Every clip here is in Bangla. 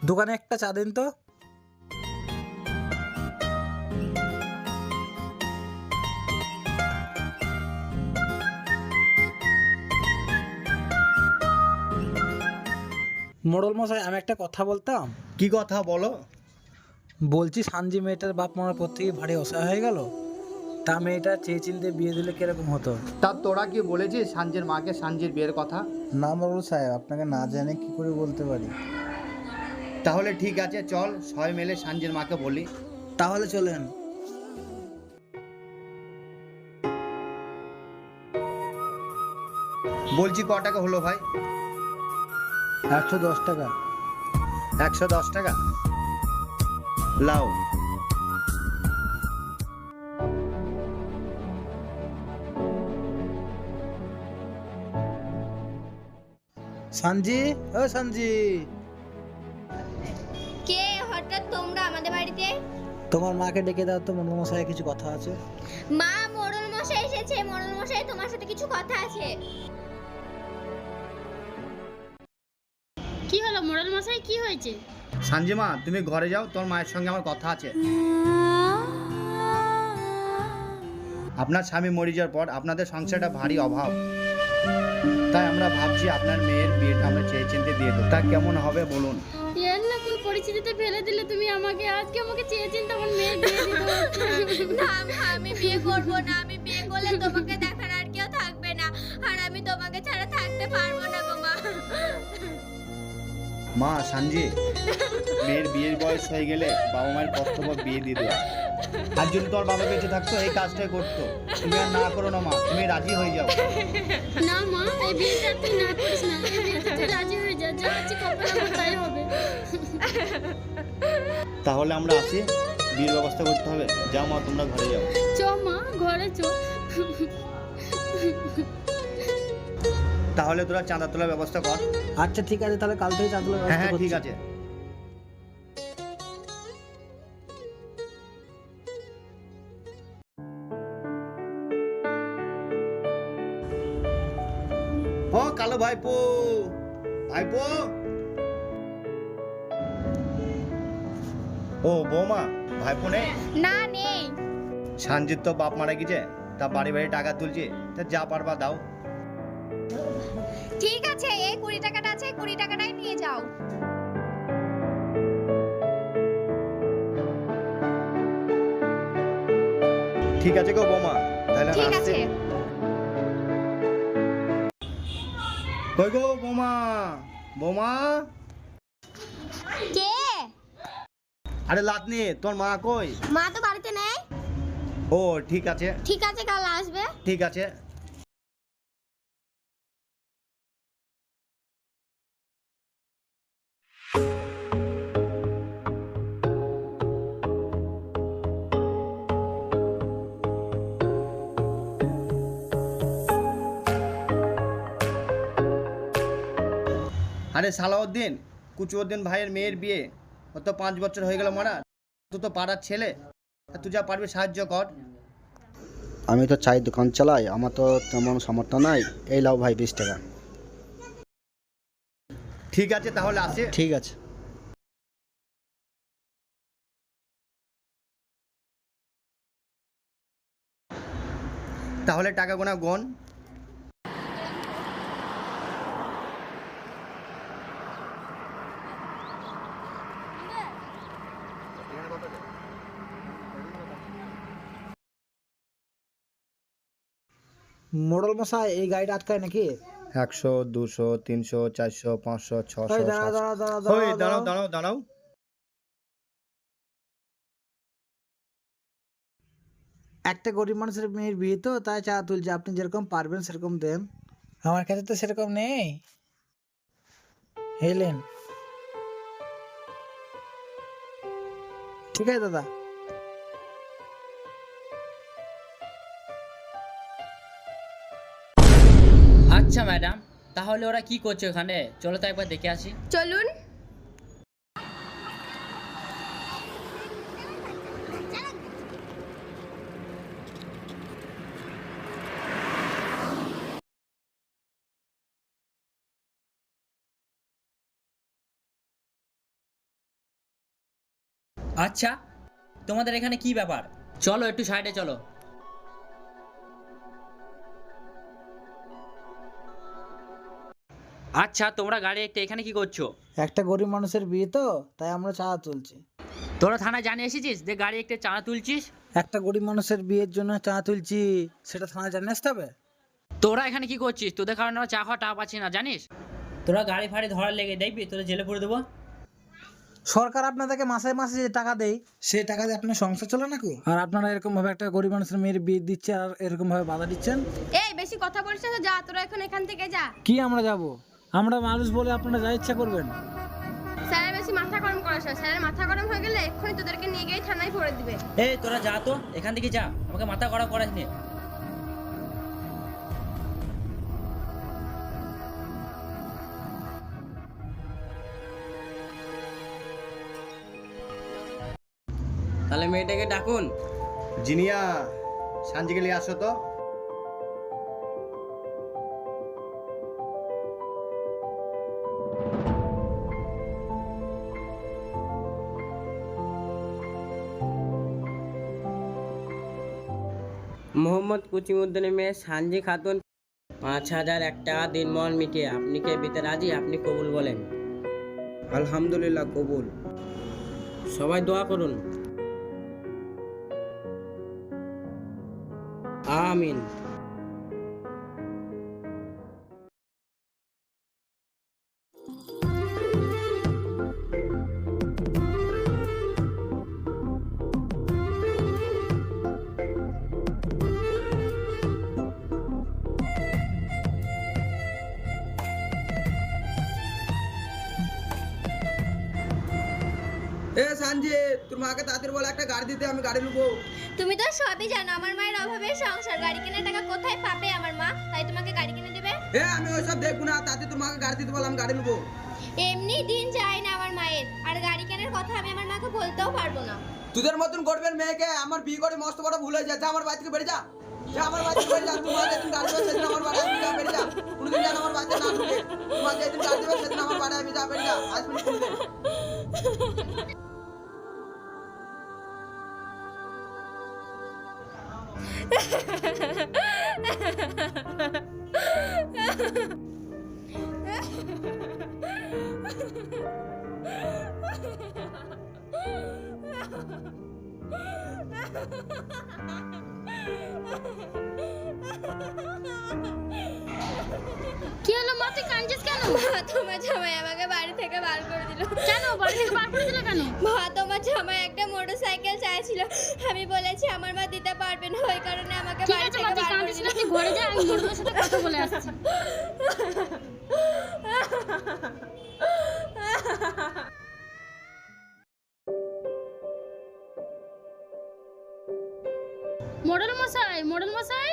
দোকানে একটা চা দিন তো। মোড়ল মশাই, আমি একটা কথা বলতাম। কি কথা বলো? বলছি, সানজি মেয়েটার বাপ মার পর থেকে ভারী অসহায় হয়ে গেল। তা মেয়েটা চেয়ে চিনতে বিয়ে দিলে কিরকম হতো? তা তোরা কি বলেছিস সাঞ্জের মাকে সাঞ্জির বিয়ের কথা? না মোড়ল সাহেব, আপনাকে না জানে কি করে বলতে পারি। তাহলে ঠিক আছে, চল সবাই মিলে সাঞ্জের মাকে বলি। তাহলে চলেন। বলছি ক টাকা হলো ভাই? 110 টাকা। 110 টাকা লাও। সানজি, ও সানজি, কে হঠাৎ তোমরা আমাদের বাড়িতে? তোমার মাকে ডেকে দাও তো, মোড়ল মশাই কিছু কথা আছে। মা, মোড়ল মশাই এসেছে। মোড়ল মশাই, তোমার সাথে কিছু কথা আছে। কি হলো মোড়ল মশাই, কি হয়েছে? সাঞ্জি মা, তুমি ঘরে যাও, তোর মায়ের সঙ্গে আমার কথা আছে। আপনার স্বামী মরে যাওয়ার পর আপনাদের সংসারটা ভারী অভাব, তাই আমরা ভাবছি আপনার মেয়ের বিয়েটা আমরা চেয়ে চিনতে দিয়ে দেবো। তা কেমন হবে বলুন? এরকম পরিস্থিতিতে ফেলে দিলে তুমি আমাকে। আজকে আমাকে চেয়ে চিনতে আমার মেয়ে বিয়ে দিতে হচ্ছে। না মা, আমি বিয়ে করব না। আমি বিয়ে করলে তোমাকে দেখার আর কেউ থাকবে না, আর আমি তোমাকে ছাড়া থাকতে পারবো না গো মা। মা সাঞ্জি, মেয়ের বিয়ের বয়স হয়ে গেলে বাবা মায়ের কর্তব্য বিয়ে দিয়ে দেওয়া। আর যদি তোর বাবা বেঁচে থাকতো এই কাজটাই করতো। তুমি আর না করো না মা, তুমি রাজি হয়ে যাও। না মা, এই বিয়েটা তুই না করিস না। এই বিয়েতে তুই রাজি হয়ে যা। যা আছে কপালে আমার তাই হবে। তাহলে আমরা আসি, বিয়ের ব্যবস্থা করতে হবে। যাও মা, তোমরা ঘরে যাও। চ মা, ঘরে চ। তাহলে তোরা চাঁদা তোলার ব্যবস্থা কর। আচ্ছা ঠিক আছে, তাহলে কাল থেকে চাঁদুলের হ্যাঁ ব্যবস্থা হ্যাঁ ঠিক করছি। আছে। ও কালো ভাইপো, ভাইপো। ও বৌমা, ভাইপো নেই? না, নেই। সানজিৎ তো বাপ মারা গেছে, তা বাড়ি বাড়ি টাকা তুলছে, তা যা পারবা দাও। ঠিক আছে, এই 20 টাকাটা আছে, 20 টাকাটাই নিয়ে যাও। ঠিক আছে গো বৌমা, তাহলে আমি ঠিক আসছি। আছে। কই গো বৌমা, বৌমা। কে? আরে লাতনি, তোর মা কই? মা তো বাড়িতে নেই। ও ঠিক আছে। ঠিক আছে, কাল আসবে। ঠিক আছে। আরে সালাউদ্দিন, কুচুউদ্দিন ভাইয়ের মেয়ের বিয়ে, ও তো 5 বছর হয়ে গেল মারা। তুই তো পাড়ার ছেলে, তা তুই যা পারবি সাহায্য কর। আমি তো চাই দোকান চালাই, আমার তো তেমন সামর্থ্য নাই। এই লাও ভাই 20 টাকা। ঠিক আছে তাহলে আসে। ঠিক আছে। তাহলে টাকা গোনা গন। মোড়ল মশাই, এই গাড়িটা আটকায় নাকি? 100, 200, 300, 400, 500, 600, এই দাঁড়াও, 700। দাঁড়াও, দাঁড়াও, ওই দাঁড়াও দাঁড়াও, দাঁড়াও দাঁড়াও। একটা গরিব মানুষের মেয়ের বিয়ে তো, তাই চা তুলছে। আপনি যেরকম পারবেন সেরকম দেন। আমার কাছে তো সেরকম নেই। হেলেন। ঠিক আছে দাদা। আচ্ছা ম্যাডাম, তাহলে ওরা কি করছে ওখানে? চলো তো একবার দেখে আসি। চলুন। আচ্ছা, তোমাদের এখানে কি ব্যাপার? চলো একটু সাইডে চলো। আচ্ছা, তোমরা গাড়ি একটা এখানে কি করছো? একটা গরিব মানুষের বিয়ে তো, তাই আমরা চাঁদা তুলছি। তোরা থানায় জানিয়ে এসেছিস যে গাড়ি একটা চাঁদা তুলছিস? একটা গরিব মানুষের বিয়ের জন্য চাঁদা তুলছি, সেটা থানায় জানিয়ে আসতে হবে? তোরা এখানে কি করছিস? তোদের কারণে আমরা চা খাওয়া টা পাচ্ছি না, জানিস? তোরা গাড়ি ফাড়ি ধরার লেগে দেখবি তোদের জেলে পুরে দেবো। সরকার আপনাদেরকে মাসে মাসে যে টাকা দেয়, সেই টাকা দিয়ে আপনার সংসার চলে নাকি? আর আপনারা এরকম ভাবে একটা গরিব মানুষের মেয়ের বিয়ে দিচ্ছে আর এরকম ভাবে বাধা দিচ্ছেন। এই বেশি কথা বলছিস তো, যা তোরা এখন এখান থেকে যা। কি আমরা যাব? আমরা মানুষ বলে আপনারা যা ইচ্ছা করবেন। স্যারের বেশি মাথা গরম করিস না, স্যারের মাথা গরম হয়ে গেলে এক্ষুনি তোদেরকে নিয়ে গিয়ে থানায় পড়ে দিবে। এই তোরা যা তো, এখান থেকে যা, আমাকে মাথা গরম করাস নে। তাহলে মেয়েটাকে ডাকুন। জিনিয়া, সানজিকে নিয়ে আসো তো। মোহাম্মদ কুচিমুদ্দিনের মেয়ে সানজি খাতুন 5,001 টাকা দিনমহর মিটিয়ে আপনি কে বিতে রাজি? আপনি কবুল বলেন। আলহামদুলিল্লাহ, কবুল। সবাই দোয়া করুন। আমিন। এ সানজি, তোর মাকে তাড়াতাড়ি বলে একটা গাড়ি দিতে, আমি গাড়ি নেবো। তুমি তো সবই জানো, আমার মায়ের অভাবে সংসার, গাড়ি কেনার টাকা কোথায় পাবে আমার মা? তাই তোমাকে গাড়ি কিনে দেবে? এ আমি ওইসব দেখবো না, তাতে তোর মাকে গাড়ি দিতে বলে আমি গাড়ি নেবো। এমনি দিন যায় না আমার মায়ের, আর গাড়ি কেনার কথা আমি আমার মাকে বলতেও পারবো না। তোদের মতন করবেন মেয়েকে আমার বিয়ে করে মস্ত বড় ভুল হয়ে যায়। যা আমার বাড়ি থেকে বেরিয়ে যা, যা আমার বাড়ি থেকে বেরিয়ে যা। তোমার যেদিন গাড়ি দেবে সেদিন আমার বাড়ি আমি যা, বেরিয়ে যা। কোনোদিন যেন আমার বাড়িতে না ঢুকে। তোমার যেদিন গাড়ি দেবে সেদিন আমার বাড়ি আমি যা, বেরিয়ে যা। আসবি না কোনোদিন। কি হলো মা, তুই কাঁদছিস কেন? মা, তোমার জামাই আমাকে বাড়ি থেকে বার করে দিল। কেন বাড়ি থেকে বার করে দিল কেন? মা, তোমার জামাই একটা মোটরসাইকেল চাইছিল, আমি বলেছি আমার মা দিতে পারবে না, ওই কারণে আমাকে ঠিক বাড়ি আছে থেকে মা, তুই বার করে কাঁদছিস দিল। না, তুই ঘরে যা, আমি মোড়লের সাথে কথা বলে আসছি। মোড়ল মশাই, মোড়ল মশাই।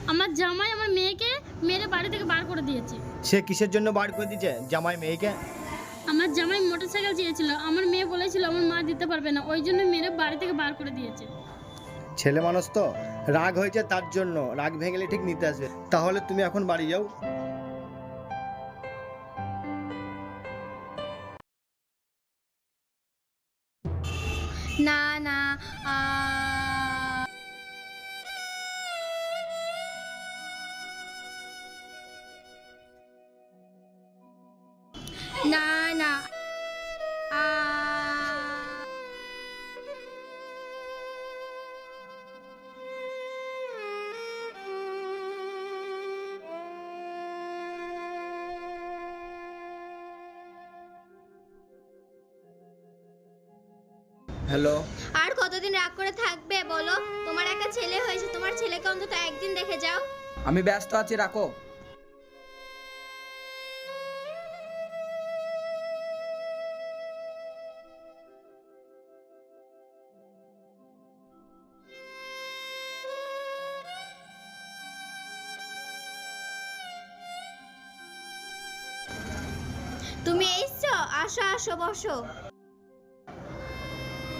আমার জামাই আমার মেয়েকে মেরে বাড়ি থেকে বার করে দিয়েছে। সে কিসের জন্য বার করে দিচ্ছে জামাই মেয়েকে? আমার জামাই মোটরসাইকেল চেয়েছিল, আমার মেয়ে বলেছিল আমার মা দিতে পারবে না, ওই জন্য মেরে বাড়ি থেকে বার করে দিয়েছে। ছেলে মানুষ তো, রাগ হয়েছে তার জন্য, রাগ ভেঙেলে ঠিক নিতে আসবে। তাহলে তুমি এখন বাড়ি যাও। না না, না না, হ্যালো। আর কতদিন রাগ করে থাকবে বলো? তোমার একটা ছেলে হয়েছে, তোমার ছেলেকে অন্তত একদিন দেখে যাও। আমি ব্যস্ত আছি, রাখো। তুমি এসছো? আসো আসো, বসো।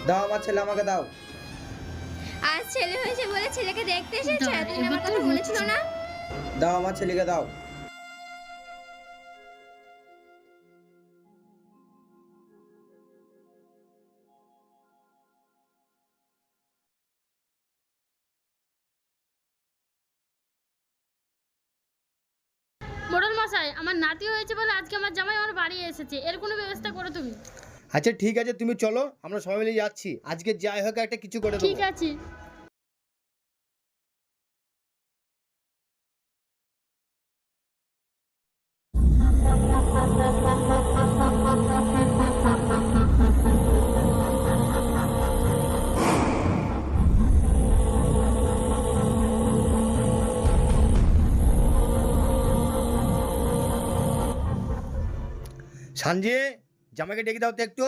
দাও আমার ছেলে, আমাকে দাও। আচ্ছা ছেলে হয়েছে বলে ছেলেকে দেখতে এসেছে, তুমি আমার কথা বলেছিল না? দাও আমার ছেলেকে দাও। মোড়ল মশাই, আমার নাতি হয়েছে বলে আজকে আমার জামাই আমার বাড়ি এসেছে, এর কোনো ব্যবস্থা করো তুমি। আচ্ছা ঠিক আছে, তুমি চলো, আমরা সবাই মিলে যাচ্ছি। আজকে যাই হোক একটা কিছু করে দেবো। ঠিক আছে। সানজি, জামাইকে ডেকে দাও তো একটু।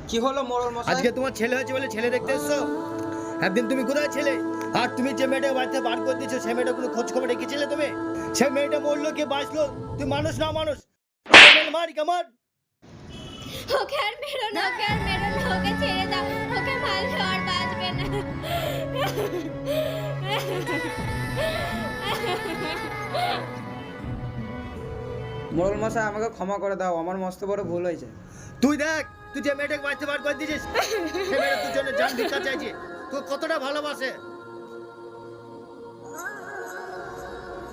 কি হলো মোড়ল মশাই? আজকে তোমার ছেলে হয়েছে বলে ছেলে দেখতে এসছো। একদিন তুমি কোথায় ছিলে? আর তুমি যে মেয়েটা বাড়িতে বার করে দিয়েছো, সেই মেয়েটা কোনো খোঁজ খবর রেখেছিলে তুমি? সেই মেয়েটা মরলো কি বাঁচলো, তুই মানুষ না মানুষ? মারি কামার। ওকে আর মেরো না, ওকে আর মেরো না, ওকে ছেড়ে দাও, ওকে মারলে আর বাঁচবে না। মোড়ল মশাই আমাকে ক্ষমা করে দাও, আমার মস্ত বড় ভুল হয়েছে। তুই দেখ, তুই যে মেয়েটাকে বাড়িতে বার করে দিয়েছিস, সেই মেয়েটা তোর জন্য জান ভিক্ষা চাইছে। তোর কতটা ভালোবাসে।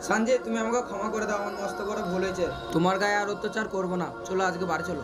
সঞ্জয়, তুমি আমাকে ক্ষমা করে দাও, আমার মস্ত বড় ভুল হয়েছে। তোমার গায়ে আর অত্যাচার করবো না, চলো আজকে বাড়ি চলো।